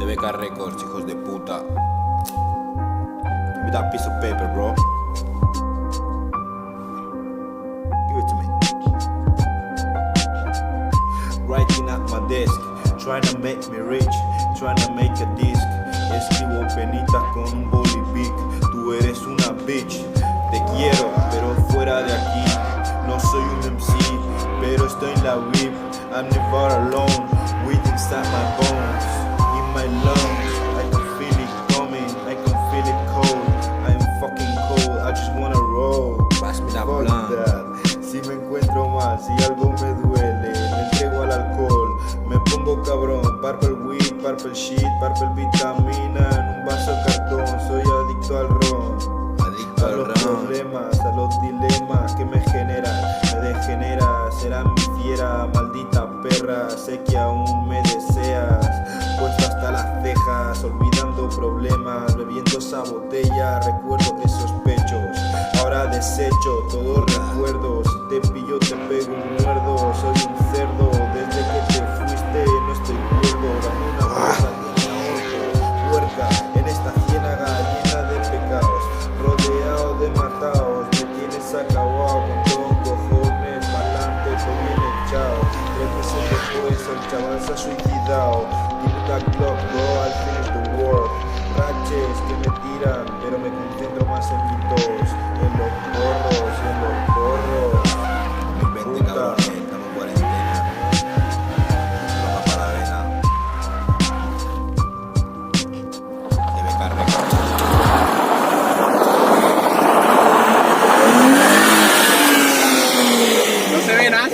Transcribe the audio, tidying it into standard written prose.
BK Records, hijos de puta. Give me that piece of paper, bro. Give it to me. Writing at my desk, trying to make me rich, trying to make a disc. Escribo penitas con un boli big. Tú eres una bitch. Te quiero, pero fuera de aquí. No soy un MC, pero estoy en la whip. I'm never alone, with inside my bones, in my lungs. I can feel it coming, I can feel it cold. I'm fucking cold, I just wanna roll. Pass me that blunt. Si me encuentro mal, si algo me duele, me entrego al alcohol. Me pongo cabrón, purple weed, purple shit, purple vitamina en un vaso de cartón. Soy adicto al ron. A los problemas, a los dilemas que me generan, me degenera, será mi fiera, maldita perra, sé que aún me deseas, puesto hasta las cejas, olvidando problemas, bebiendo esa botella, recuerdo esos pechos, ahora desecho todos recuerdos, si te pillo te pego un muerdo, soy un cerdo, desde que te fuiste no estoy cuerdo, dame una cosa que me ahorco, puerca, en esta ciénaga llena de pecados, rodeado de matados, me tienes acabado con todo cojones, pa'lante, todo bien echado. 3 meses después el chaval se ha suicidado. Give me that clock, bro, I'll finish the work. Raches que me tiran, pero me concentro más en mi tos, en los porros, en los porros.